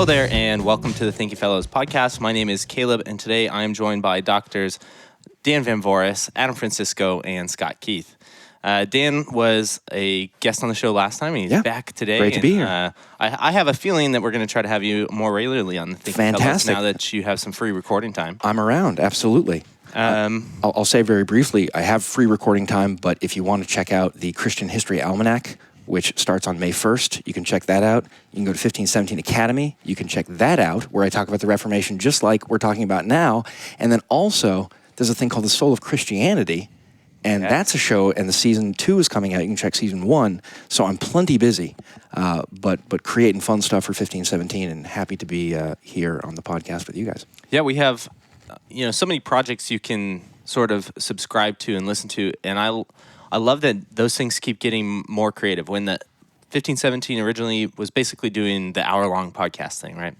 Hello there, and welcome to the Thinking Fellows podcast. My name is Caleb, and today I am joined by Doctors Dan Van Voris, Adam Francisco, and Scott Keith. Dan was a guest on the show last time, and he's back today. Great to be here. I have a feeling that we're going to try to have you more regularly on the Thinking Fellows now that you have some free recording time. I'm around, absolutely. I'll say very briefly, I have free recording time, but if you want to check out the Christian History Almanac, which starts on May 1st, you can check that out. You can go to 1517 Academy. You can check that out, where I talk about the Reformation just like we're talking about now. And then also, there's a thing called The Soul of Christianity, and that's a show, and the season 2 is coming out. You can check season 1. So I'm plenty busy, but creating fun stuff for 1517, and happy to be here on the podcast with you guys. Yeah, we have so many projects you can sort of subscribe to and listen to, and I love that those things keep getting more creative. When the 1517 originally was basically doing the hour-long podcast thing, right?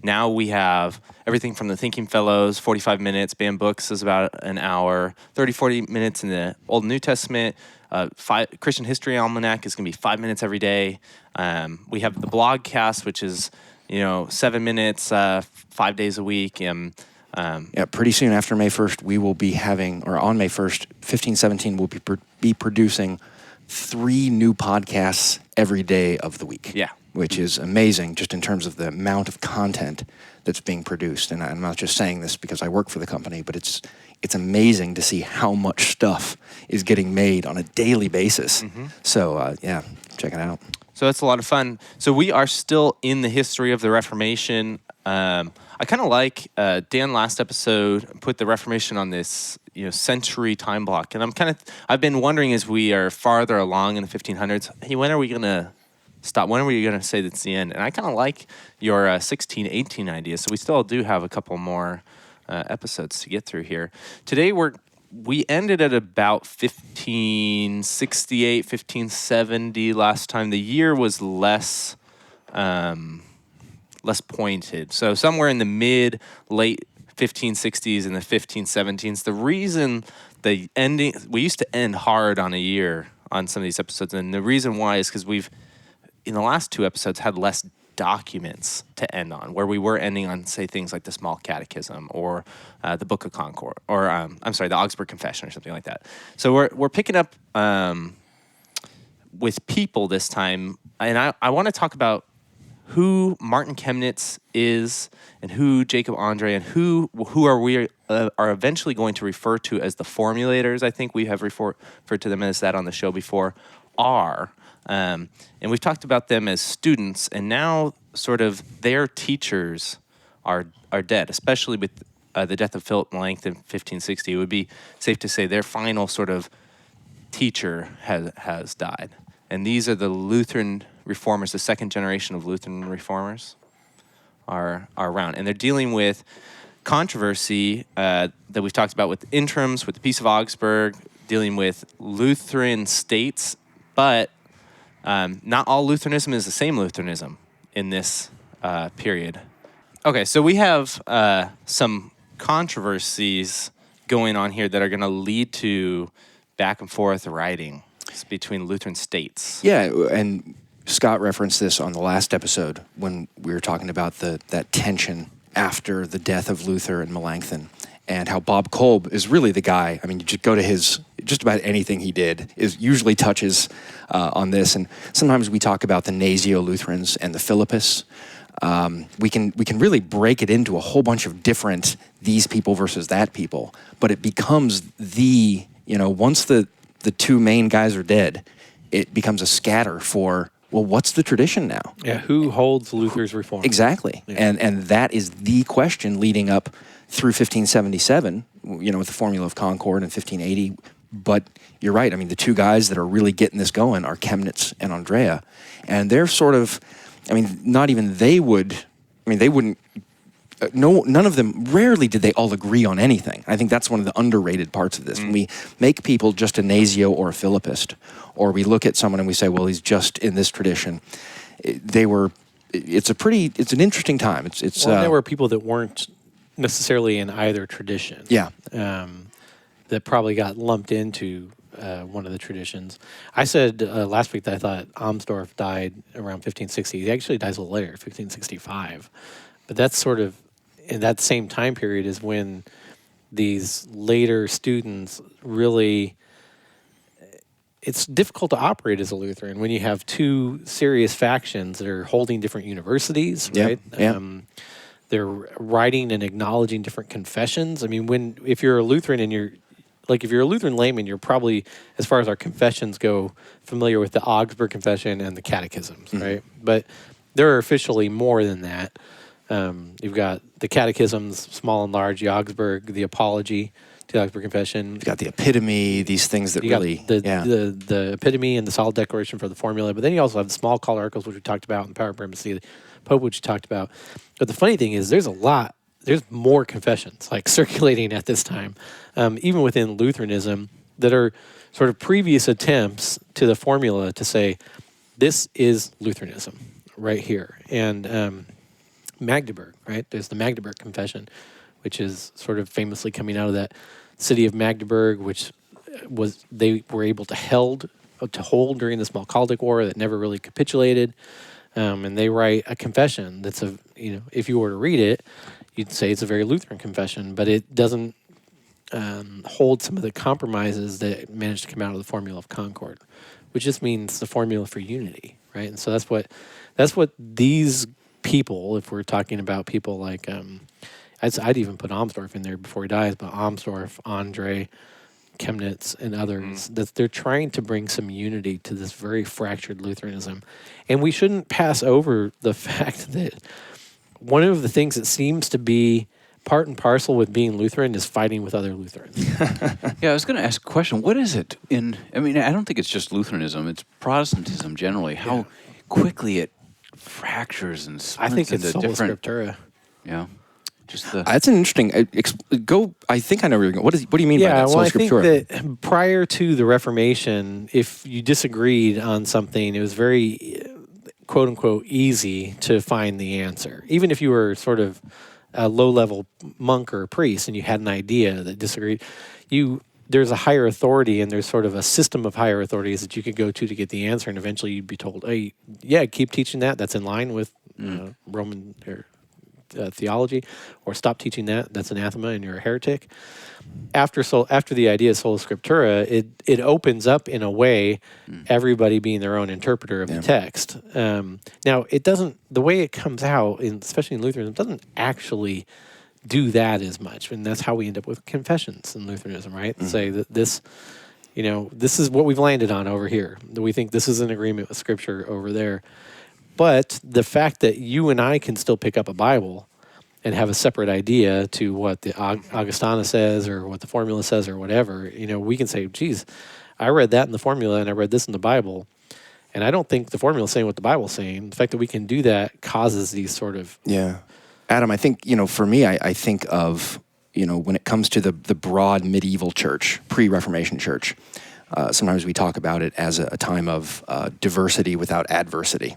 Now we have everything from the Thinking Fellows, 45 minutes, Banned Books is about an hour, 30, 40 minutes in the Old and New Testament, Christian History Almanac is going to be 5 minutes every day. We have the blogcast, which is 7 minutes, 5 days a week, and pretty soon after May 1st, we will be having, or on May 1st, 1517 will be producing 3 new podcasts every day of the week. Yeah. Which is amazing just in terms of the amount of content that's being produced. And I'm not just saying this because I work for the company, but it's amazing to see how much stuff is getting made on a daily basis. Mm-hmm. So, check it out. So it's a lot of fun. So we are still in the history of the Reformation. I kind of like Dan last episode put the Reformation on this century time block, and I've been wondering as we are farther along in the 1500s. Hey, when are we gonna stop? When are we gonna say that's the end? And I kind of like your 1618 idea. So we still do have a couple more episodes to get through here. Today we ended at about 1568, 1570 last time. The year was less pointed. So somewhere in the late 1560s and the 1517s. The reason we used to end hard on a year on some of these episodes, and the reason why is because we've, in the last 2 episodes, had less documents to end on, where we were ending on, say, things like the Small Catechism or the Book of Concord, or the Augsburg Confession or something like that. So we're picking up with people this time, and I want to talk about who Martin Chemnitz is, and who Jacob Andre, and who are eventually going to refer to as the formulators. I think we have referred to them as that on the show before. And we've talked about them as students, and now sort of their teachers are dead, especially with the death of Philip Melanchthon in 1560. It would be safe to say their final sort of teacher has died. And these are the Lutheran reformers, the second generation of Lutheran reformers are around. And they're dealing with controversy that we've talked about with interims, with the Peace of Augsburg, dealing with Lutheran states, but not all Lutheranism is the same Lutheranism in this period. Okay, so we have some controversies going on here that are going to lead to back and forth writing between Lutheran states. Yeah, and Scott referenced this on the last episode when we were talking about that tension after the death of Luther and Melanchthon, and how Bob Kolb is really the guy. I mean, you just go to just about anything he did usually touches on this. And sometimes we talk about the Gnesios Lutherans and the Philippists. We can really break it into a whole bunch of different these people versus that people, but it becomes once the 2 main guys are dead, it becomes a scatter for, well, what's the tradition now? Yeah, who holds Luther's reform? Exactly. Yeah. And that is the question leading up through 1577, with the Formula of Concord in 1580. But you're right. I mean, the 2 guys that are really getting this going are Chemnitz and Andrea. And they're sort of, not even they wouldn't, none of them, rarely did they all agree on anything. I think that's one of the underrated parts of this. When we make people just a Gnesio or a Philippist, or we look at someone and we say, well, he's just in this tradition, it's an interesting time. There were people that weren't necessarily in either tradition. Yeah. That probably got lumped into one of the traditions. I said last week that I thought Amsdorff died around 1560. He actually dies a little later, 1565. But that's sort of in that same time period is when these later students really, it's difficult to operate as a Lutheran when you have two serious factions that are holding different universities, right? Yeah. They're writing and acknowledging different confessions. I mean, if you're a Lutheran and if you're a Lutheran layman, you're probably, as far as our confessions go, familiar with the Augsburg Confession and the catechisms, right? But there are officially more than that. You've got the catechisms, small and large, the Augsburg, the Apology to the Augsburg Confession. You've got the epitome, these things that really... The epitome and the solid declaration for the formula. But then you also have the small call articles, which we talked about, and the power of primacy of the Pope, which we talked about. But the funny thing is there's more confessions like circulating at this time, even within Lutheranism, that are sort of previous attempts to the formula to say, this is Lutheranism right here. And Magdeburg, right? There's the Magdeburg Confession, which is sort of famously coming out of that city of Magdeburg, which they were able to hold during the Smalcaldic War that never really capitulated. And they write a confession that's if you were to read it, you'd say it's a very Lutheran confession, but it doesn't hold some of the compromises that managed to come out of the Formula of Concord, which just means the formula for unity, right? And so that's what these people, if we're talking about people like, I'd even put Amsdorff in there before he dies, but Amsdorff, Andre, Chemnitz, and others, that they're trying to bring some unity to this very fractured Lutheranism. And we shouldn't pass over the fact that one of the things that seems to be part and parcel with being Lutheran is fighting with other Lutherans. Yeah, I was going to ask a question. What is it I don't think it's just Lutheranism. It's Protestantism generally. How quickly it fractures and splits I think it's into sola different... scriptura. Yeah. That's an interesting... I think I know where you're going. What do you mean by that, sola scriptura? I think that prior to the Reformation, if you disagreed on something, it was very, quote-unquote, easy to find the answer. Even if you were sort of a low-level monk or a priest and you had an idea that disagreed, there's a higher authority and there's sort of a system of higher authorities that you could go to get the answer, and eventually you'd be told, hey, yeah, keep teaching that. That's in line with Roman or theology, or stop teaching that. That's anathema and you're a heretic. After the idea of sola scriptura, it opens up in a way everybody being their own interpreter of the text. Now, it doesn't, the way it comes out, especially in Lutheranism, doesn't actually do that as much. And that's how we end up with confessions in Lutheranism, right? Say that this is what we've landed on over here. We think this is in agreement with Scripture over there. But the fact that you and I can still pick up a Bible and have a separate idea to what the Augustana says or what the formula says or whatever, we can say, geez, I read that in the formula and I read this in the Bible, and I don't think the formula is saying what the Bible's saying. The fact that we can do that causes these sort of... Yeah. Adam, I think, for me, I think of, when it comes to the broad medieval church, pre-Reformation church, sometimes we talk about it as a time of diversity without adversity,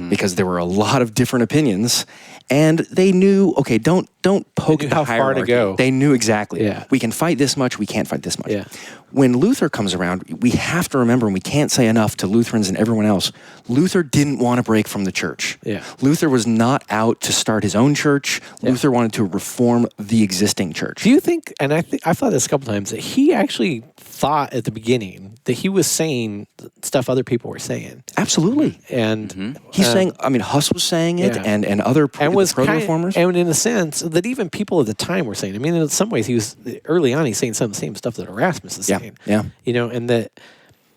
because there were a lot of different opinions, and they knew, okay, don't poke the how hierarchy. far to go. They knew exactly. Yeah. We can fight this much, we can't fight this much. Yeah. When Luther comes around, we have to remember, and we can't say enough to Lutherans and everyone else, Luther didn't want to break from the church. Yeah. Luther was not out to start his own church. Yeah. Luther wanted to reform the existing church. Do you think, and I've thought this a couple times, that he actually thought at the beginning that he was saying stuff other people were saying? Absolutely. And he's saying, Huss was saying it, and other proto-reformers. And in a sense, that even people at the time were saying. I mean, in some ways, early on, he's saying some of the same stuff that Erasmus is saying. Yeah. And that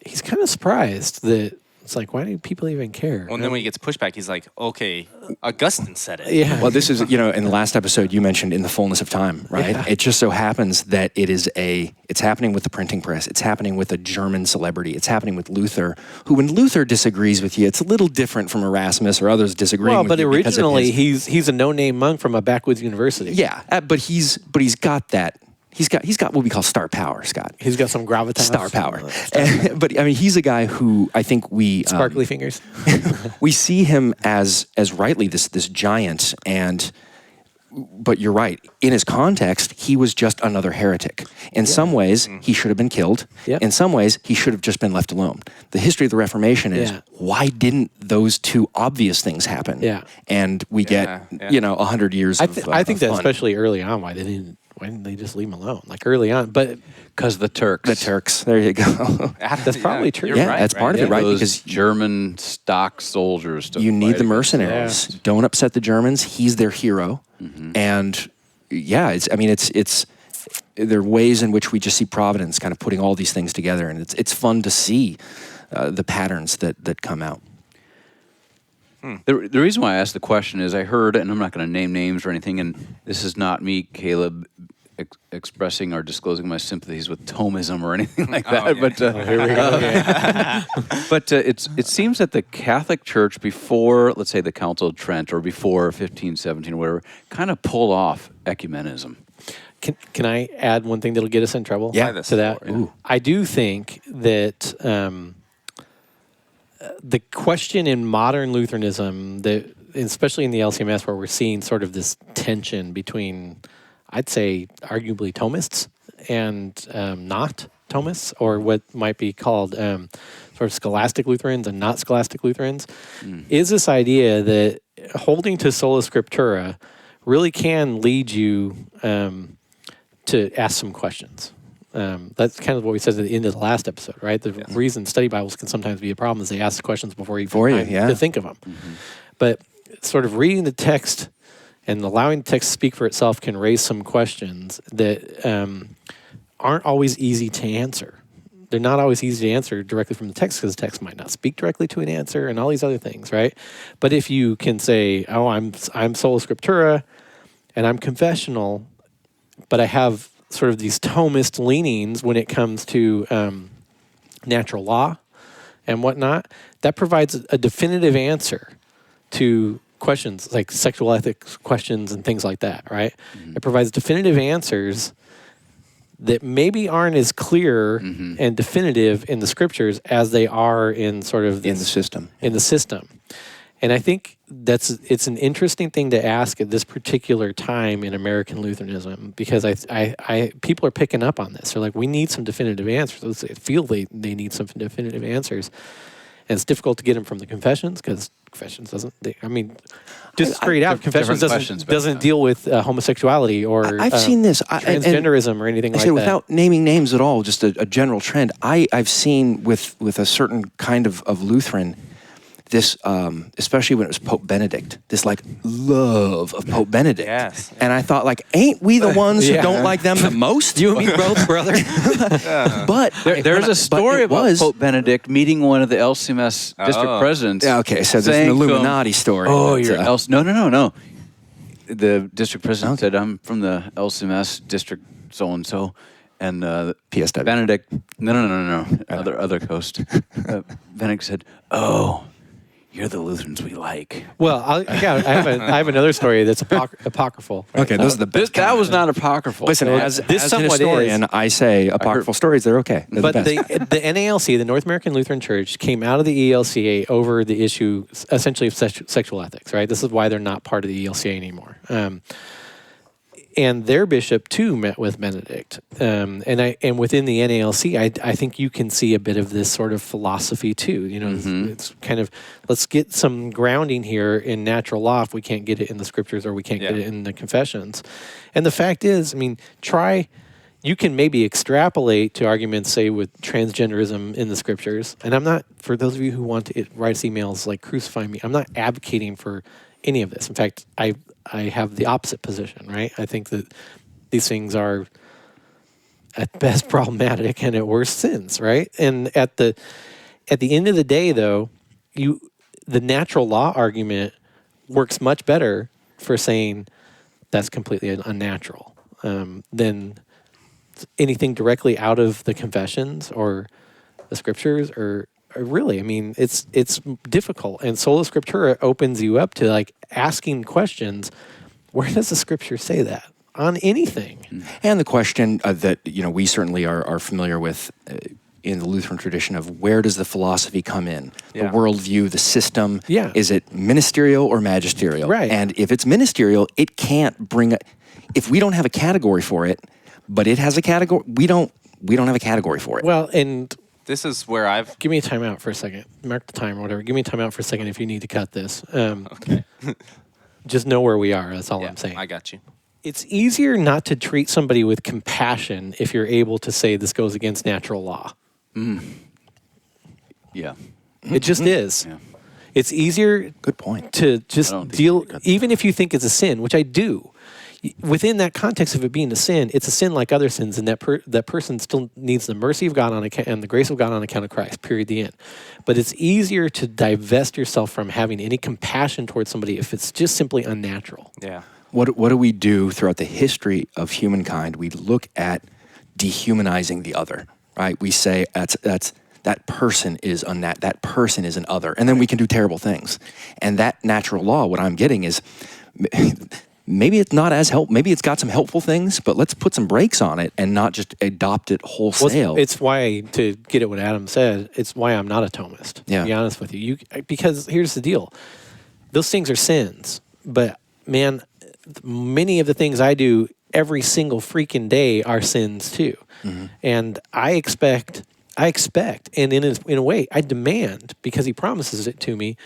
he's kind of surprised that it's like, why do people even care? Well, and then when he gets pushback, he's like, okay, Augustine said it. Yeah. Well, this is, in the last episode you mentioned in the fullness of time, right? Yeah. It just so happens that it's happening with the printing press. It's happening with a German celebrity. It's happening with Luther, who when Luther disagrees with you, it's a little different from Erasmus or others disagreeing with you. Well, but originally he's a no-name monk from a backwoods university. Yeah, but he's got that. He's got what we call star power, Scott. He's got some gravitas. Star power. But he's a guy who I think we sparkly fingers. we see him as rightly this giant, and but you're right. In his context, he was just another heretic. In some ways, he should have been killed. Yep. In some ways, he should have just been left alone. The history of the Reformation is, why didn't those two obvious things happen? Yeah. And we get, 100 years I of think that fun. especially early on, why didn't they just leave him alone? Like early on, but Because the Turks. The Turks. There you go. that's probably true. You're Yeah, right, that's part of it, right? Those Because German stock soldiers. To you need fight the against mercenaries. Yeah. Don't upset the Germans. He's their hero. And it's there are ways in which we just see Providence kind of putting all these things together, and it's fun to see the patterns that come out. The reason why I asked the question is I heard, and I'm not going to name names or anything, and this is not me, Caleb, expressing or disclosing my sympathies with Thomism or anything like that. But Here we go. but it seems that the Catholic Church before, let's say, the Council of Trent or before 1517 or whatever, kind of pulled off ecumenism. Can I add one thing that'll get us in trouble? Yeah. To that. Ooh. I do think that the question in modern Lutheranism, that especially in the LCMS, where we're seeing sort of this tension between, I'd say, arguably Thomists and not Thomists, or what might be called sort of scholastic Lutherans and not scholastic Lutherans, is this idea that holding to sola scriptura really can lead you to ask some questions. That's kind of what we said at the end of the last episode, right? The reason study Bibles can sometimes be a problem is they ask the questions before you have time to think of them. But sort of reading the text and allowing the text to speak for itself can raise some questions that aren't always easy to answer. They're not always easy to answer directly from the text because the text might not speak directly to an answer and all these other things, right? But if you can say, oh, I'm sola scriptura and I'm confessional, but I have sort of these Thomist leanings when it comes to natural law and whatnot, that provides a definitive answer to questions like sexual ethics questions and things like that, right? It provides definitive answers that maybe aren't as clear and definitive in the scriptures as they are in sort of In the system. In the system. And I think it's an interesting thing to ask at this particular time in American Lutheranism, because I people are picking up on this. They're like, we need some definitive answers. They feel they need some definitive answers. And it's difficult to get them from the confessions because confessions just straight out, confessions doesn't deal with homosexuality or I've seen this. transgenderism or anything like that. Without naming names at all, just a general trend. I've seen with a certain kind of Lutheran, this, especially when it was Pope Benedict, this like love of Pope Benedict. Yes. And I thought, like, ain't we the ones who don't like them the most? You and me both, brother. But There's a story about Pope Benedict meeting one of the LCMS district presidents. Yeah, okay, so there's an Illuminati story. Oh, but, you're No. The district president said, I'm from the LCMS district so-and-so. And PSW. Benedict, no. Other coast. Benedict said, oh, you're the Lutherans we like. Well, I have another story that's apocryphal. Right? Okay, those are the best. That was not apocryphal. Listen, as an historian, I say apocryphal stories, they're okay. They're But the best. the NALC, the North American Lutheran Church, came out of the ELCA over the issue essentially of sexual ethics, right? This is why they're not part of the ELCA anymore. And their bishop too met with Benedict, and within the NALC, I think you can see a bit of this sort of philosophy too. You know, it's kind of, let's get some grounding here in natural law if we can't get it in the scriptures or we can't get it in the confessions. And the fact is, I mean, you can maybe extrapolate to arguments, say, with transgenderism in the scriptures. And I'm not, for those of you who want to write us emails like crucify me, I'm not advocating for any of this. In fact, I have the opposite position, right? I think that these things are at best problematic and at worst sins, right? And at the end of the day, though, the natural law argument works much better for saying that's completely unnatural than anything directly out of the confessions or the scriptures or really, I mean, it's difficult, and sola scriptura opens you up to like asking questions. Where does the scripture say that on anything? And the question that we certainly are familiar with in the Lutheran tradition of where does the philosophy come in, Yeah. the worldview, the system. Yeah. Is it ministerial or magisterial? Right. And if it's ministerial, it can't bring if we don't have a category for it, but it has a category, we don't have a category for it. Well, and This is where I've. give me a timeout for a second. Mark the time or whatever. Give me a timeout for a second if you need to cut this. Okay. Just know where we are. That's all Yeah, I'm saying. I got you. It's easier not to treat somebody with compassion if you're able to say this goes against natural law. Yeah. It just is. Yeah. It's easier Good point. to just I don't think deal, even if you think it's a sin, which I do. Within that context of it being a sin, it's a sin like other sins, and that person still needs the mercy of God on account and the grace of God on account of Christ. Period. The end. But it's easier to divest yourself from having any compassion towards somebody if it's just simply unnatural. Yeah. What do we do throughout the history of humankind? We look at dehumanizing the other, right? We say that person is that person is an other, and then we can do terrible things. And that natural law, what I'm getting is maybe it's not as maybe it's got some helpful things, but let's put some brakes on it and not just adopt it wholesale. Well, it's why, to get at what Adam said, it's why I'm not a Thomist, Yeah. to be honest with you. Because here's the deal. Those things are sins. But, man, many of the things I do every single freaking day are sins too. Mm-hmm. And I expect, and in a way, I demand, because he promises it to me,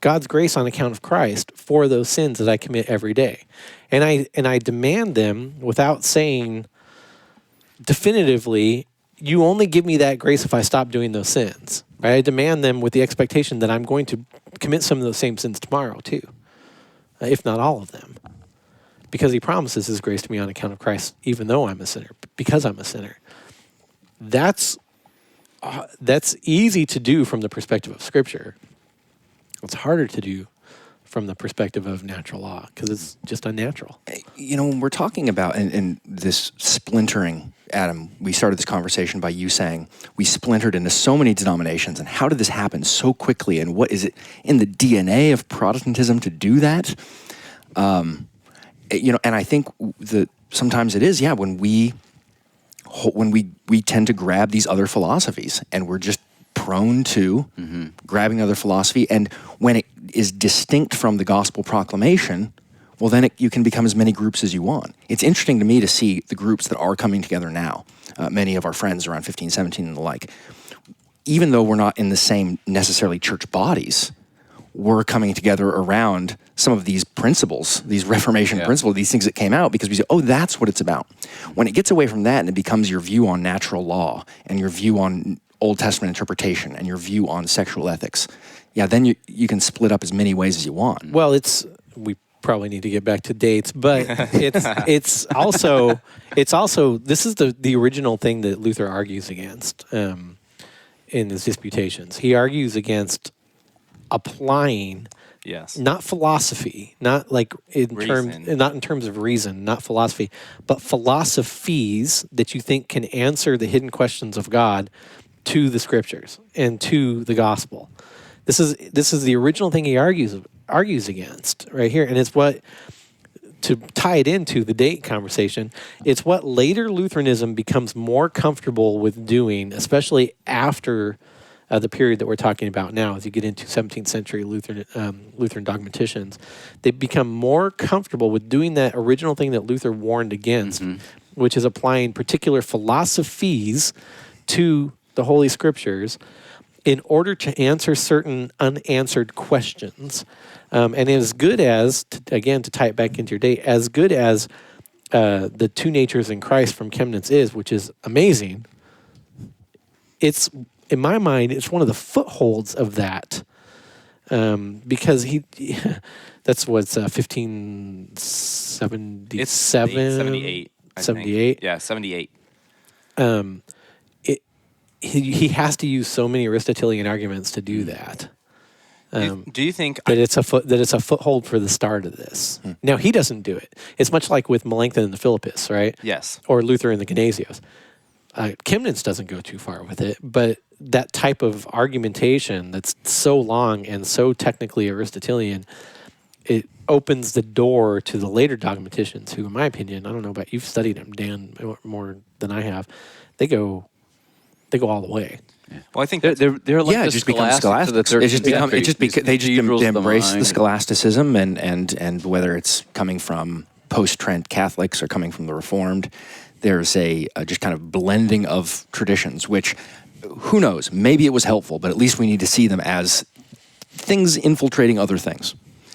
God's grace on account of Christ for those sins that I commit every day. And I demand them without saying definitively, you only give me that grace if I stop doing those sins. Right? I demand them with the expectation that I'm going to commit some of those same sins tomorrow too, if not all of them. Because he promises his grace to me on account of Christ, even though I'm a sinner, because I'm a sinner. That's easy to do from the perspective of Scripture. It's harder to do from the perspective of natural law because it's just unnatural. You know, when we're talking about and this splintering, Adam, we started this conversation by you saying we splintered into so many denominations, and how did this happen so quickly? And what is it in the DNA of Protestantism to do that? You know, and I think that sometimes it is, when we tend to grab these other philosophies, and we're just prone to grabbing other philosophy, and when it is distinct from the gospel proclamation, well, then you can become as many groups as you want. It's interesting to me to see the groups that are coming together now. Many of our friends around 15, 17 and the like, even though we're not in the same necessarily church bodies, we're coming together around some of these principles, these Reformation principles, these things that came out because we say, oh, that's what it's about. When it gets away from that and it becomes your view on natural law and your view on Old Testament interpretation and your view on sexual ethics, then you can split up as many ways as you want. Well, we probably need to get back to dates, but it's also this is the original thing that Luther argues against in his disputations. He argues against applying not philosophy, not like in terms of reason, not philosophy, but philosophies that you think can answer the hidden questions of God to the Scriptures and to the gospel. This is the original thing he argues against right here, and it's what, to tie it into the date conversation, it's what later Lutheranism becomes more comfortable with doing, especially after the period that we're talking about now. As you get into 17th century Lutheran dogmaticians, they become more comfortable with doing that original thing that Luther warned against, which is applying particular philosophies to the Holy Scriptures in order to answer certain unanswered questions. And as good as, to tie it back into your date, as good as the two natures in Christ from Chemnitz is, which is amazing, it's, in my mind, it's one of the footholds of that. Because that's what's 1577? 78. 78? Yeah, 78. He has to use so many Aristotelian arguments to do that. Do you think that it's a foothold for the start of this? Now, he doesn't do it. It's much like with Melanchthon and the Philippists, right? Yes. Or Luther and the Gnesios. Chemnitz doesn't go too far with it, but that type of argumentation that's so long and so technically Aristotelian, it opens the door to the later dogmaticians who, in my opinion, I don't know about, you've studied them, Dan, more than I have, they go they go all the way. Well, I think They're like the it just becomes scholastics of the scholastic. 13th They just century. they just Cathedrals of the embrace the mind. scholasticism and whether it's coming from post-Trent Catholics or coming from the Reformed, there's a just kind of blending of traditions, which who knows, maybe it was helpful, but at least we need to see them as things infiltrating other things.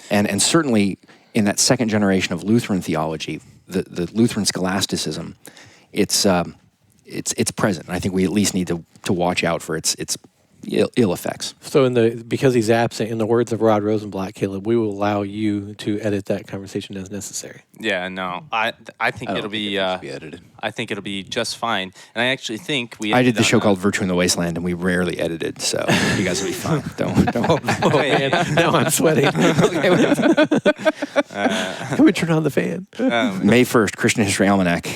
And certainly in that second generation of Lutheran theology, the Lutheran scholasticism, it's present. And I think we at least need to watch out for its ill effects. So because he's absent, in the words of Rod Rosenblatt, Caleb, we will allow you to edit that conversation as necessary. Yeah, no, I think I don't it'll think be. it needs to be edited. I think it'll be just fine. And I actually think we. I did the ended show on called Virtue in the Wasteland, and we rarely edited, so you guys will be fine. Don't. Oh man, now I'm sweating. Can we turn on the fan? May 1st, Christian History Almanac.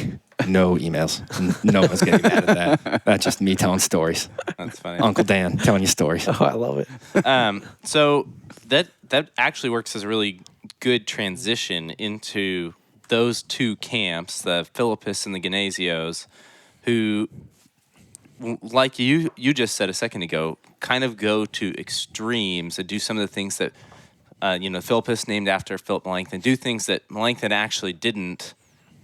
No emails. No one's getting mad at that. That's just me telling stories. That's funny. Uncle Dan telling you stories. Oh, I love it. So that actually works as a really good transition into those two camps, the Philippists and the Gnesios, who, like you just said a second ago, kind of go to extremes and do some of the things that, Philippists named after Philip Melanchthon, do things that Melanchthon actually didn't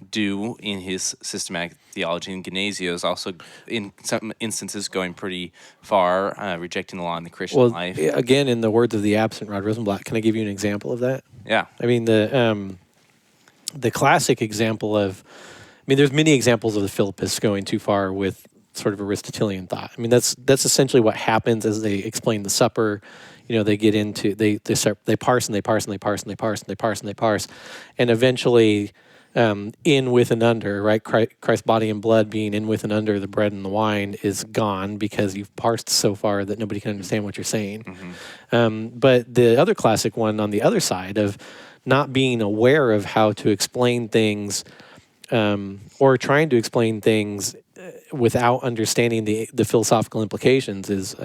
do in his systematic theology, and Gnesios also, in some instances, going pretty far, rejecting the law in the Christian life. Again, in the words of the absent Rod Rosenblatt, can I give you an example of that? Yeah. I mean, the classic example of, there's many examples of the Philippists going too far with sort of Aristotelian thought. I mean, that's essentially what happens as they explain the supper. They get into, they parse and they parse and they parse and they parse and they parse and they parse, and eventually, in, with, and under, right? Christ's body and blood being in, with, and under the bread and the wine is gone because you've parsed so far that nobody can understand what you're saying. Mm-hmm. But the other classic one on the other side of not being aware of how to explain things, or trying to explain things without understanding the philosophical implications is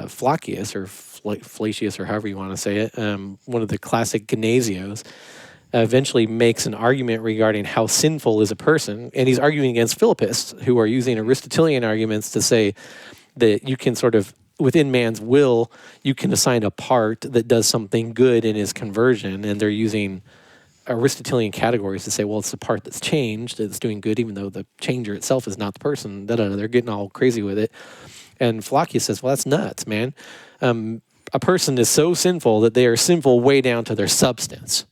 Flacius or Flacius or however you want to say it, one of the classic Gnesios. Eventually makes an argument regarding how sinful is a person, and he's arguing against Philippists who are using Aristotelian arguments to say that you can sort of, within man's will, you can assign a part that does something good in his conversion, and they're using Aristotelian categories to say, well, it's the part that's changed that's doing good, even though the changer itself is not the person. They're getting all crazy with it. And Flacius says, well, that's nuts, man. A person is so sinful that they are sinful way down to their substance.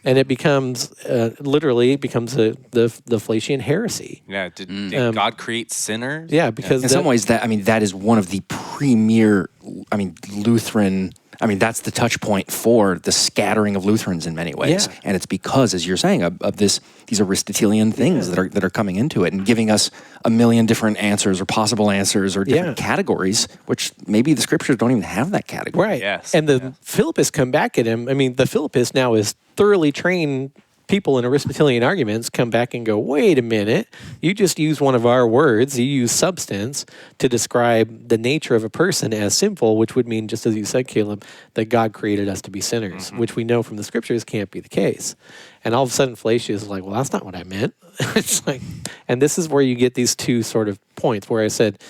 And it becomes, literally, the Flacian heresy. Yeah, did God create sinners? Yeah, because in some ways, that is one of the premier, Lutheran. That's the touch point for the scattering of Lutherans in many ways, Yeah. and it's because, as you're saying, of these Aristotelian things that are coming into it and giving us a million different answers or possible answers or different categories, which maybe the scriptures don't even have that category. Right. Yes. And the Philippists come back at him. The Philippist now is thoroughly trained people in Aristotelian arguments come back and go, wait a minute, you just used one of our words, you use substance to describe the nature of a person as sinful, which would mean, just as you said, Caleb, that God created us to be sinners, which we know from the scriptures can't be the case. And all of a sudden Flacius is like, well, that's not what I meant. It's like, and this is where you get these two sort of points where I said,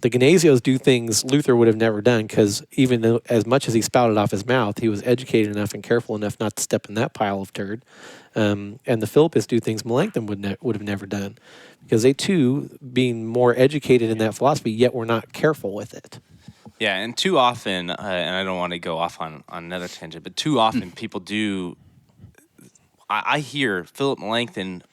the Gnesios do things Luther would have never done because even though, as much as he spouted off his mouth, he was educated enough and careful enough not to step in that pile of turd. And the Philippists do things Melanchthon would have never done because they too, being more educated in that philosophy, yet were not careful with it. Yeah, and too often, and I don't want to go off on another tangent, but too often people do. I hear Philip Melanchthon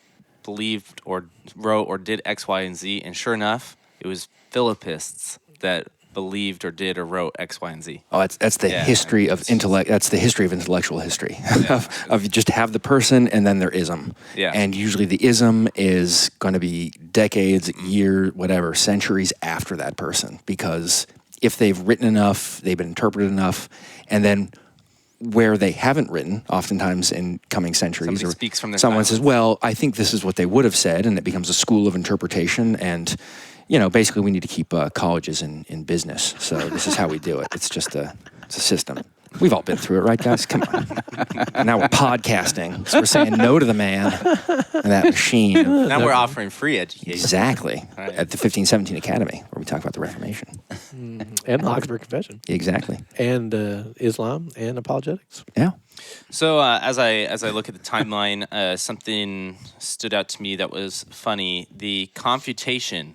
believed or wrote or did X, Y, and Z, and sure enough, it was Philippists that believed or did or wrote X, Y, and Z. Oh, that's the history of intellect. That's the history of intellectual history. of you just have the person and then their ism. Yeah. And usually the ism is going to be decades, years, whatever, centuries after that person. Because if they've written enough, they've been interpreted enough, and then where they haven't written, oftentimes in coming centuries, Somebody or speaks from their someone silence. says, well, I think this is what they would have said, and it becomes a school of interpretation, and basically we need to keep colleges in business. So this is how we do it. It's just it's a system. We've all been through it, right, guys? Come on. Now we're podcasting, so we're saying no to the man and that machine. Now we're offering free education. Exactly. Right. At the 1517 Academy, where we talk about the Reformation. And the Augsburg Confession. Exactly. And Islam and apologetics. Yeah. So as I look at the timeline, something stood out to me that was funny. The Confutation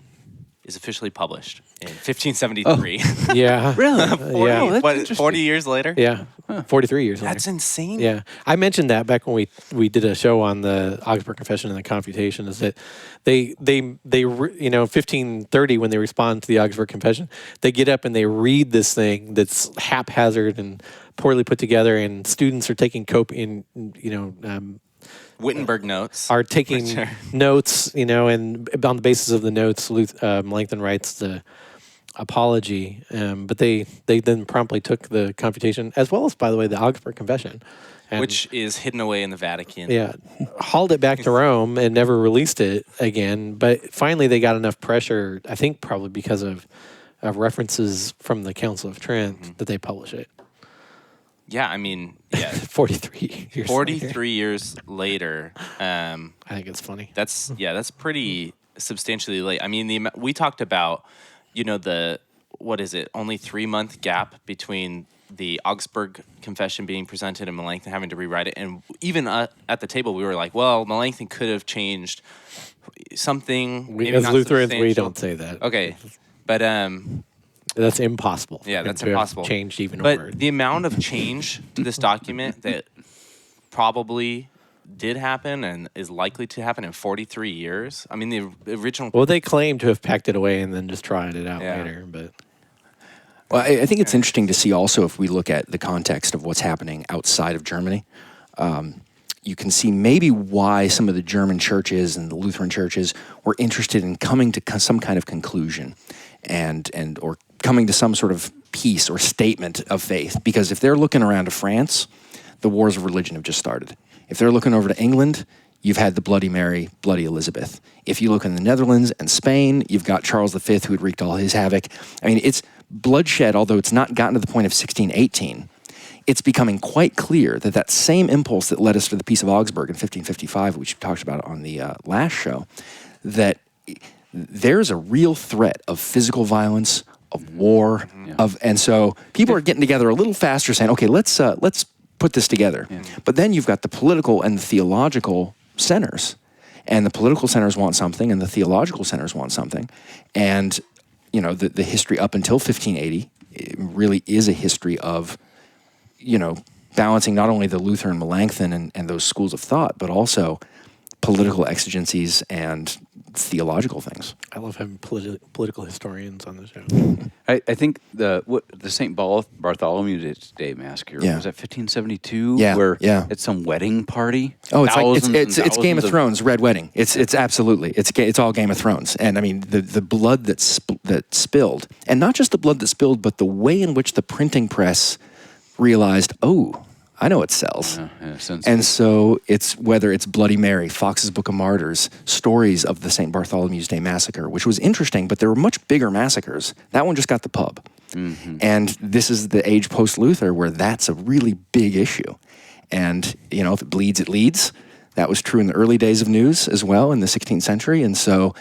is officially published in 1573. Yeah. Really? 40 years later? Yeah. 43 years later. That's insane. Yeah, I mentioned that back when we did a show on the Augsburg Confession and the Confutation. Is that they 1530 when they respond to the Augsburg Confession, they get up and they read this thing that's haphazard and poorly put together, and students are taking Wittenberg notes. are taking Sure. notes, and on the basis of the notes, Melanchthon writes the apology, but they then promptly took the Confutation, as well as, by the way, the Augsburg Confession, and, Which is hidden away in the Vatican. yeah, hauled it back to Rome and never released it again. But finally, they got enough pressure, I think probably because of references from the Council of Trent, that they publish it. Yeah, I mean, yeah. 43 years 43 years later. I think it's funny. That's pretty substantially late. I mean, we talked about, only 3-month gap between the Augsburg Confession being presented and Melanchthon having to rewrite it. And even at the table, we were like, well, Melanchthon could have changed something. We, maybe as not Lutherans, we substantial. don't say that. Okay. But That's impossible. yeah, that's to have impossible. Changed even a But word. the amount of change to this document that probably did happen and is likely to happen in 43 years. I mean, the original. Well, they claim to have packed it away and then just tried it out Yeah. later. But Well, I think it's interesting to see also if we look at the context of what's happening outside of Germany. You can see maybe why some of the German churches and the Lutheran churches were interested in coming to some kind of conclusion or coming to some sort of peace or statement of faith. Because if they're looking around to France, the wars of religion have just started. If they're looking over to England, you've had the Bloody Mary, Bloody Elizabeth. If you look in the Netherlands and Spain, you've got Charles V, who had wreaked all his havoc. I mean, it's bloodshed, although it's not gotten to the point of 1618. It's becoming quite clear that same impulse that led us to the Peace of Augsburg in 1555, which we talked about on the last show, that there's a real threat of physical violence, of war, and so people are getting together a little faster, saying, "Okay, let's put this together." Yeah. But then you've got the political and the theological centers, and the political centers want something, and the theological centers want something, and the history up until 1580 really is a history of balancing not only the Lutheran Melanchthon and those schools of thought, but also political exigencies and theological things. I love having political historians on the show. I think the St. Bartholomew's Day massacre was that 1572. Yeah, where yeah. it's some wedding party. Oh, it's Thousands it's and Game of thousands Thrones, Red Wedding. It's absolutely it's all Game of Thrones. And I mean the blood that spilled, and not just the blood that spilled, but the way in which the printing press realized, oh, I know it sells. And so it's whether it's Bloody Mary, Fox's Book of Martyrs, stories of the St. Bartholomew's Day massacre, which was interesting, but there were much bigger massacres. That one just got the pub. Mm-hmm. And this is the age post-Luther where that's a really big issue. And, if it bleeds, it leads. That was true in the early days of news as well in the 16th century. And so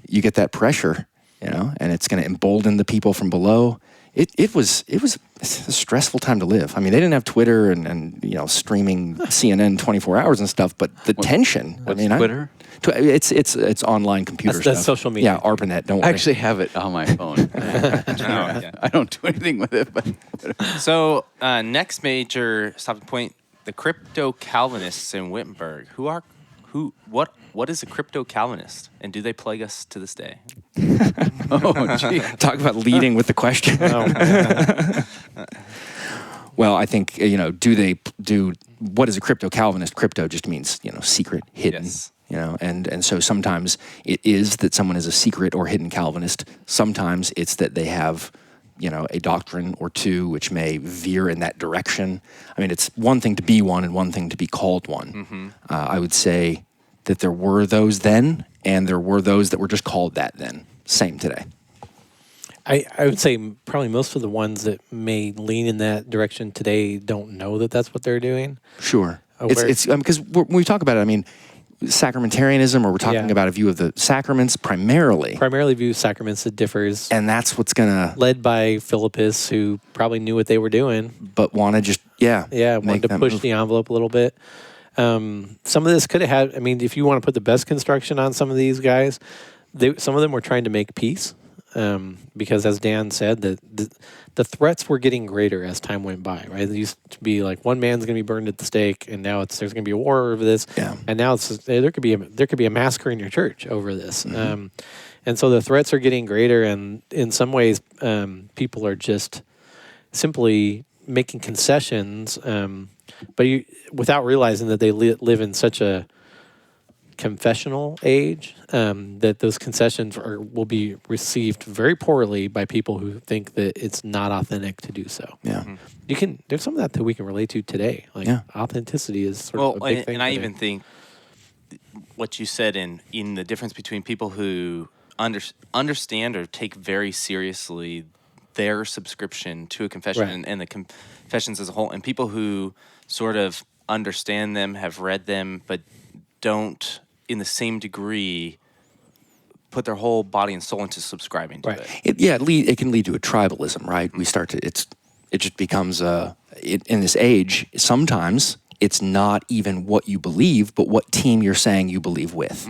you get that pressure, and it's going to embolden the people from below. It was a stressful time to live. I mean, they didn't have Twitter and streaming CNN 24 hours and stuff, but the tension. What's Twitter? It's online computer stuff. That's social media. Yeah, ARPANET. Don't worry. I actually have it on my phone. I don't do anything with it, but So next major stopping point: the crypto-Calvinists in Wittenberg. What is a crypto-Calvinist, and do they plague us to this day? oh, gee. Talk about leading with the question. Well, I think what is a crypto-Calvinist? Crypto just means secret, hidden. Yes. And so sometimes it is that someone is a secret or hidden Calvinist. Sometimes it's that they have a doctrine or two which may veer in that direction. I mean, it's one thing to be one and one thing to be called one. Mm-hmm. I would say that there were those then, and there were those that were just called that then. Same today. I would say probably most of the ones that may lean in that direction today don't know that that's what they're doing. Sure. Aware- It's because when we talk about it, I mean, sacramentarianism, or we're talking Yeah. about a view of the sacraments primarily, Primarily view sacraments that differs, and that's what's gonna, led by Philipists who probably knew what they were doing. but want to just Wanted make to that push move. the envelope a little bit. Some of this could have had. I mean, if you want to put the best construction on some of these guys, some of them were trying to make peace, because, as Dan said, the threats were getting greater as time went by. Right, it used to be like one man's going to be burned at the stake, and now there's going to be a war over this. Yeah. And now there could be a massacre in your church over this. And so the threats are getting greater, and in some ways, people are just simply making concessions, but without realizing that they live in such a confessional age, that those concessions will be received very poorly by people who think that it's not authentic to do so. Yeah. There's some of that we can relate to today. Like authenticity is sort of a big thing. And I today. even think what you said in the difference between people who understand or take very seriously their subscription to a confession, Right. and the confessions as a whole, and people who sort of understand them, have read them, but don't in the same degree put their whole body and soul into subscribing to Right. it. It can lead to a tribalism, right? We start to it just becomes in this age, sometimes it's not even what you believe, but what team you're saying you believe with.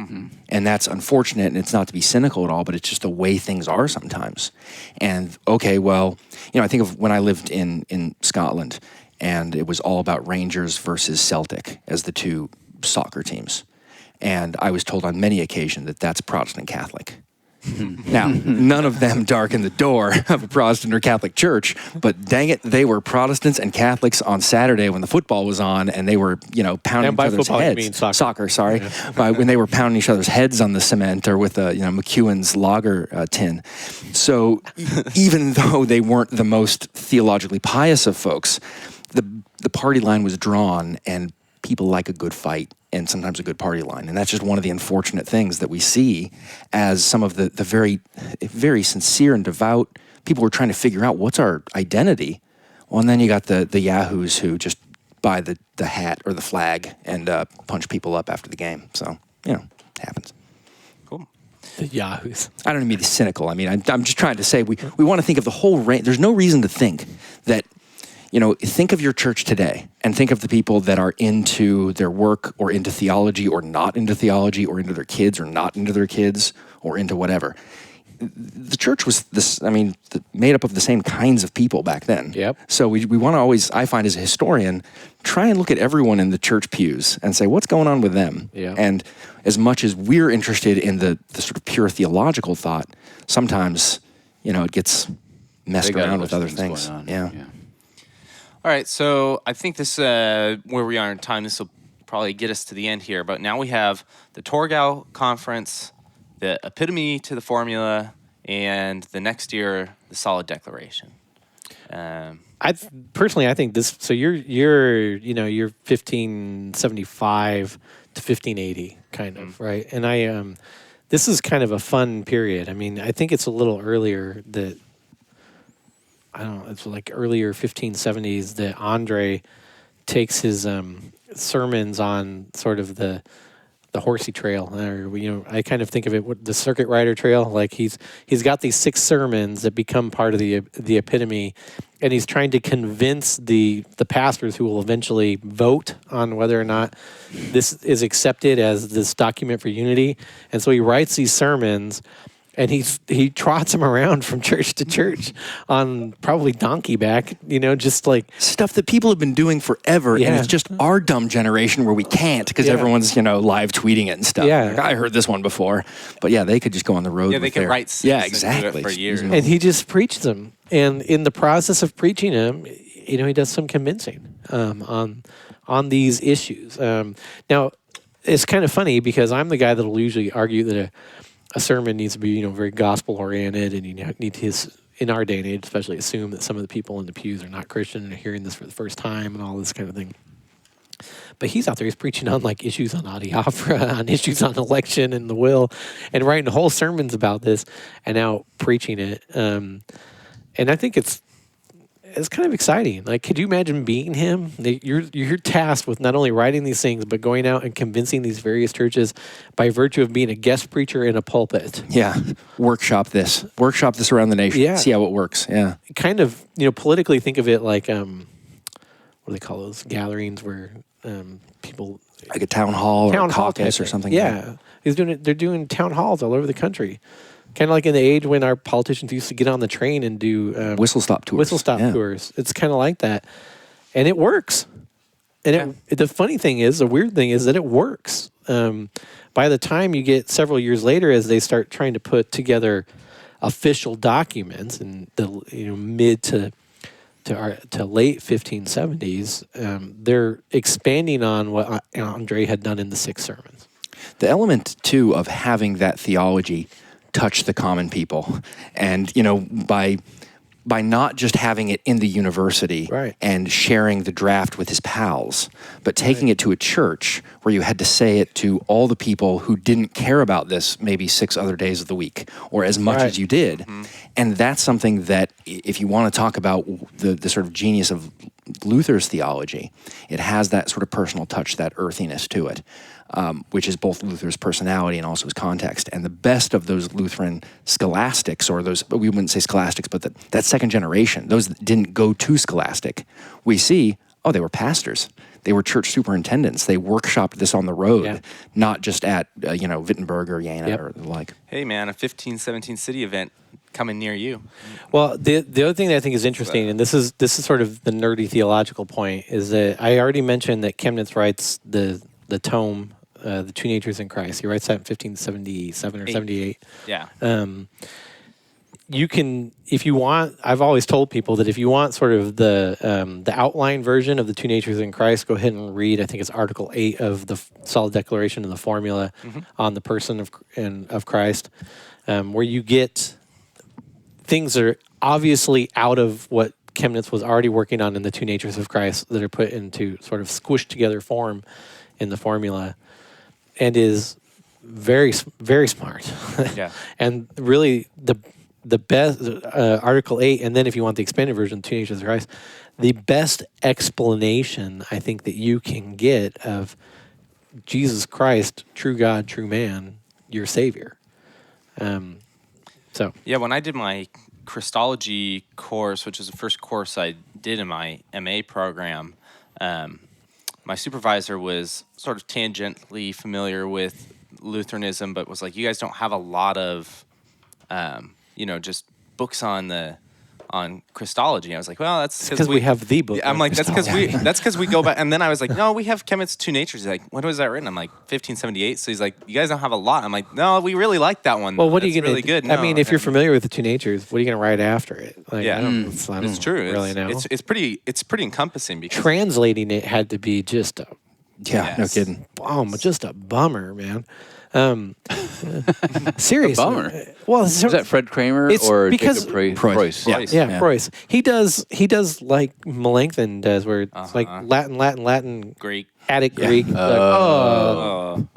And that's unfortunate, and it's not to be cynical at all, but it's just the way things are sometimes. And okay, well, I think of when I lived in Scotland, and it was all about Rangers versus Celtic as the two soccer teams. And I was told on many occasions that that's Protestant Catholic. Now, none of them darken the door of a Protestant or Catholic church, but dang it, they were Protestants and Catholics on Saturday when the football was on, and they were, pounding And by each other's football, you heads. mean soccer. Sorry. When they were pounding each other's heads on the cement or with a, McEwen's lager tin. So even though they weren't the most theologically pious of folks, the party line was drawn, and people like a good fight and sometimes a good party line. And that's just one of the unfortunate things that we see as some of the very, very sincere and devout people who are trying to figure out what's our identity. Well, and then you got the yahoos who just buy the hat or the flag and punch people up after the game. So, it happens. Cool. The yahoos. I don't mean to be cynical. I mean, I'm just trying to say we want to think of the whole range. There's no reason to think that, think of your church today and think of the people that are into their work or into theology or not into theology or into their kids or not into their kids or into whatever. The church was made up of the same kinds of people back then. Yep. So we want to always, I find as a historian, try and look at everyone in the church pews and say, what's going on with them? Yeah. And as much as we're interested in the sort of pure theological thought, sometimes, it gets messed They got around with other going things. on. Yeah. All right, so I think this, where we are in time, this will probably get us to the end here. But now we have the Torgau Conference, the Epitome to the Formula, and the next year, the Solid Declaration. I think this. So you're 1575 to 1580 kind of right, and this is kind of a fun period. I mean, I think it's a little earlier that. I don't know, it's like earlier 1570s that Andre takes his sermons on sort of the horsey trail, or I kind of think of it the circuit rider trail. Like he's got these 6 sermons that become part of the epitome, and he's trying to convince the pastors who will eventually vote on whether or not this is accepted as this document for unity. And so he writes these sermons. And he trots them around from church to church on probably donkey back, just like Stuff that people have been doing forever, and it's just our dumb generation where we can't because everyone's, live tweeting it and stuff. Yeah. Like, I heard this one before. But yeah, they could just go on the road. Yeah, they with could their- write six Yeah, and do it exactly. for years. and he just preached them. And in the process of preaching them, he does some convincing on these issues. Now, it's kind of funny because I'm the guy that will usually argue that a sermon needs to be, very gospel oriented, and you need to, in our day and age, especially assume that some of the people in the pews are not Christian and are hearing this for the first time and all this kind of thing. But he's out there, he's preaching on like issues on adiaphora, on issues on election and the will, and writing whole sermons about this, and now preaching it. And I think it's kind of exciting. Like, could you imagine being him? You're tasked with not only writing these things, but going out and convincing these various churches by virtue of being a guest preacher in a pulpit. Yeah. Workshop this around the nation. Yeah. See how it works. Yeah. Kind of, politically think of it like, what do they call those gatherings where people... Like a town hall or a hall caucus type or something. thing. Yeah. He's doing it. They're doing town halls all over the country. Kind of like in the age when our politicians used to get on the train and do Whistle stop tours. Tours. It's kind of like that, and it works. And the funny thing is, the weird thing is that it works. By the time you get several years later, as they start trying to put together official documents in the mid to late 1570s, they're expanding on what Andre had done in the 6 sermons. The element, too, of having that theology touch the common people. And, by not just having it in the university Right. and sharing the draft with his pals, but taking it to a church where you had to say it to all the people who didn't care about this maybe 6 other days of the week or as much Right. as you did. Mm-hmm. And that's something that, if you want to talk about the sort of genius of Luther's theology, it has that sort of personal touch, that earthiness to it. Which is both Luther's personality and also his context. And the best of those Lutheran scholastics, or those, we wouldn't say scholastics, but that second generation, those that didn't go to scholastic, we see, they were pastors. They were church superintendents. They workshopped this on the road, not just at, Wittenberg or Jena or the like. Hey, man, a 1517 city event coming near you. Well, the other thing that I think is interesting, and this is sort of the nerdy theological point, is that I already mentioned that Chemnitz writes the tome, The Two Natures in Christ. He writes that in 1577 or 78. Yeah. You can, if you want, I've always told people that if you want sort of the outline version of the Two Natures in Christ, go ahead and read, I think it's Article 8 of the Solid Declaration of the Formula on the person of Christ, where you get things that are obviously out of what Chemnitz was already working on in the Two Natures of Christ that are put into sort of squished together form in the formula, and is very, very smart. Yeah. And really the best, Article 8, and then if you want the expanded version, Two Natures of Christ, the best explanation I think that you can get of Jesus Christ, true God, true man, your Savior. Yeah, when I did my Christology course, which is the first course I did in my MA program, my supervisor was sort of tangentially familiar with Lutheranism, but was like, you guys don't have a lot of, just books on Christology. I was like, well, that's because we have the book. I'm like, that's because we go back. And then I was like, no, we have Chemnitz Two Natures. He's like, when was that written? I'm like, 1578. So he's like, you guys don't have a lot. I'm like, no, we really like that one. Well, what are That's you going really to good. I mean, if you're familiar with the Two Natures, what are you going to write after it? Like, Yeah. I don't It's true. really know. It's pretty encompassing because Translating it had to be just Yeah, no kidding. just a bummer, man. Seriously. bummer. Well, Is that Fred Kramer It's or because- Jacob Preuss. Preuss? Yeah, Preuss. He does like Melanchthon does, where it's like Latin, Greek. Attic Greek, Latin,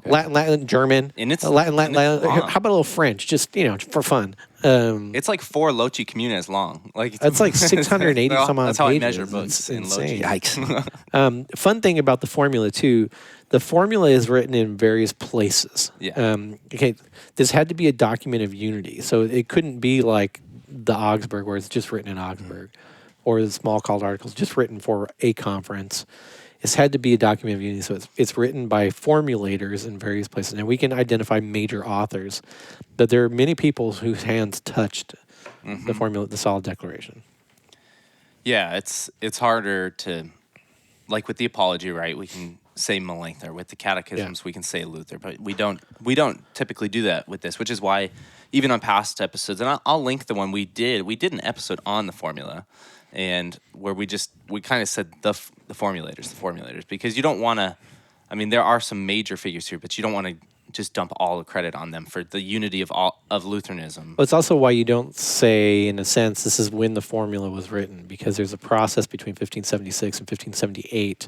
German, And it's- Latin. and it's long. How about a little French, just for fun? It's like 4 Loci Communes long. Like It's like 680 Well, some odd That's how I pages. measure It's books in insane. Loci. Yikes. Fun thing about the formula too, the formula is written in various places. Yeah. Okay, this had to be a document of unity, so it couldn't be like the Augsburg, where it's just written in Augsburg, or the small called articles just written for a conference. It's had to be a document of unity, so it's written by formulators in various places. And we can identify major authors, but there are many people whose hands touched the formula, the Solid Declaration. Yeah, it's harder to, like with the Apology, right? We can say Melanchthon. With the Catechisms, we can say Luther, but we don't typically do that with this, which is why even on past episodes, and I'll link the one we did an episode on the formula, and where we kind of said the formulators, because you don't want to. I mean, there are some major figures here, but you don't want to just dump all the credit on them for the unity of Lutheranism. Well, it's also why you don't say, in a sense, this is when the formula was written, because there's a process between 1576 and 1578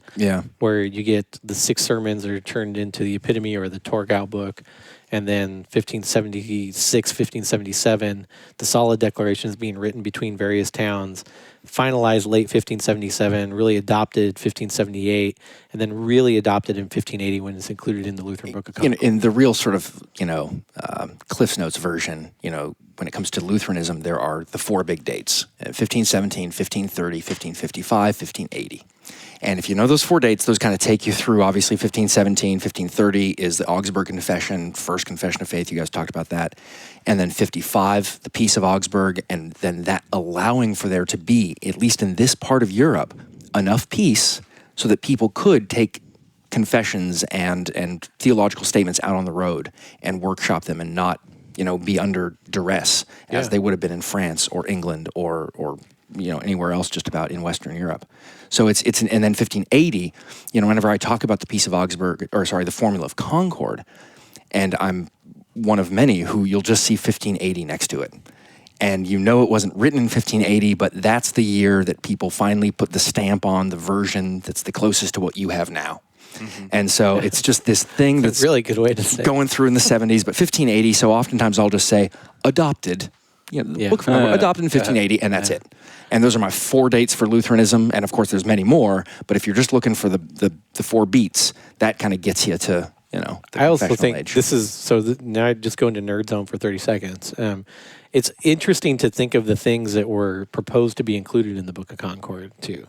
where you get the 6 sermons that are turned into the Epitome or the Torgau book, and then 1576, 1577, the Solid Declaration is being written between various towns, finalized late 1577, really adopted 1578, and then really adopted in 1580 when it's included in the Lutheran Book of Concord. In the real sort of, Cliff's Notes version, when it comes to Lutheranism, there are the 4 big dates, 1517, 1530, 1555, 1580. And if you know those 4 dates, those kind of take you through, obviously, 1517, 1530 is the Augsburg Confession, first confession of faith. You guys talked about that. And then 55, the Peace of Augsburg, and then that allowing for there to be, at least in this part of Europe, enough peace so that people could take confessions and theological statements out on the road and workshop them and not, be under duress as they would have been in France or England or anywhere else just about in Western Europe. So and then 1580, whenever I talk about the Peace of Augsburg, the Formula of Concord, and I'm one of many who you'll just see 1580 next to it. And it wasn't written in 1580, but that's the year that people finally put the stamp on the version that's the closest to what you have now. Mm-hmm. And so it's just this thing that's a really good way to say going through in the 70s, but 1580, so oftentimes I'll just say adopted. The book adopted in 1580, and that's it. And those are my 4 dates for Lutheranism, and of course there's many more, but if you're just looking for the 4 beats, that kind of gets you to, the I also think age. this is, now I just go into nerd zone for 30 seconds. It's interesting to think of the things that were proposed to be included in the Book of Concord, too.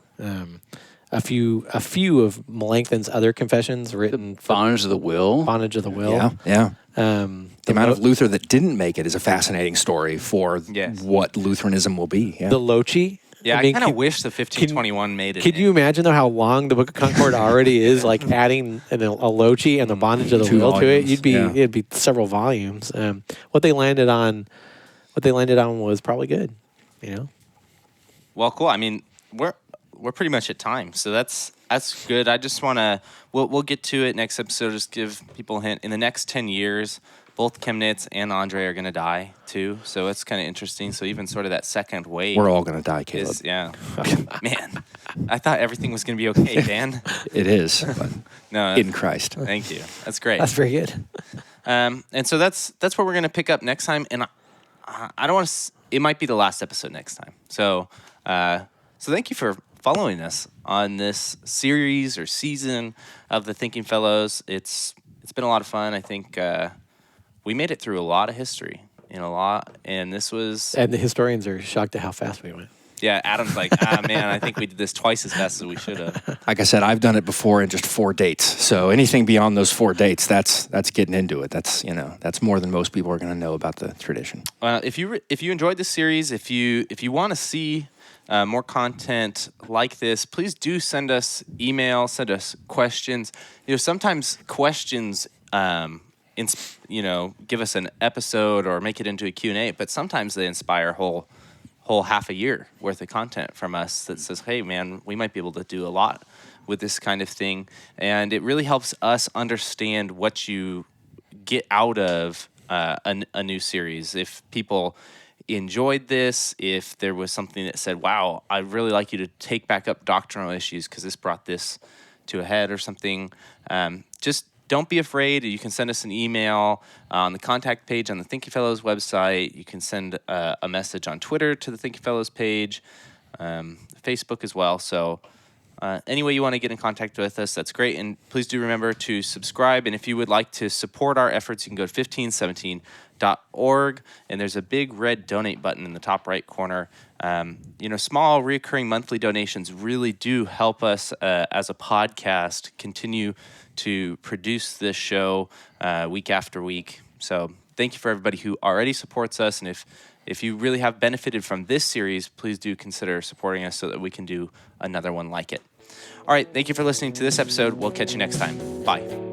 A few of Melanchthon's other confessions written. Bondage of the Will. Bondage of the Will. Yeah. The amount of Luther that didn't make it is a fascinating story for what Lutheranism will be. Yeah. The Loci. Yeah, I kind of wish the 1521 made it. Could you imagine, though, how long the Book of Concord already is, like adding a Loci and the Bondage of the 2 Will volumes, to it? It'd be several volumes. What they landed on was probably good, Well, cool. I mean, we're pretty much at time, so that's good. I just want to we'll get to it next episode. Just give people a hint. In the next 10 years, both Chemnitz and Andre are going to die too, so it's kind of interesting. So even sort of that second wave, we're all going to die, Caleb. Man, I thought everything was going to be okay, Dan. It is, but no, in Christ. Thank you. That's great. That's very good. And so that's what we're going to pick up next time. And I don't want to. It might be the last episode next time. So thank you for following us on this series or season of the Thinking Fellows. It's been a lot of fun. I think we made it through a lot of history, and this was. And the historians are shocked at how fast we went. Yeah, Adam's like, man, I think we did this twice as fast as we should have. Like I said, I've done it before in just 4 dates. So anything beyond those 4 dates, that's getting into it. That's that's more than most people are going to know about the tradition. If you enjoyed this series, if you want to see more content like this, please do send us email, send us questions. Sometimes questions, give us an episode or make it into a Q&A, but sometimes they inspire whole half a year worth of content from us that says, hey, man, we might be able to do a lot with this kind of thing. And it really helps us understand what you get out of a new series. If people enjoyed this, if there was something that said, wow, I'd really like you to take back up doctrinal issues because this brought this to a head or something, just don't be afraid. You can send us an email on the contact page on the Thinking Fellows website. You can send a message on Twitter to the Thinking Fellows page, Facebook as well. So any way you want to get in contact with us, that's great. And please do remember to subscribe. And if you would like to support our efforts, you can go to 1517.org. And there's a big red donate button in the top right corner. Small recurring monthly donations really do help us as a podcast continue to produce this show week after week. So thank you for everybody who already supports us. And if you really have benefited from this series, please do consider supporting us so that we can do another one like it. All right, thank you for listening to this episode. We'll catch you next time. Bye.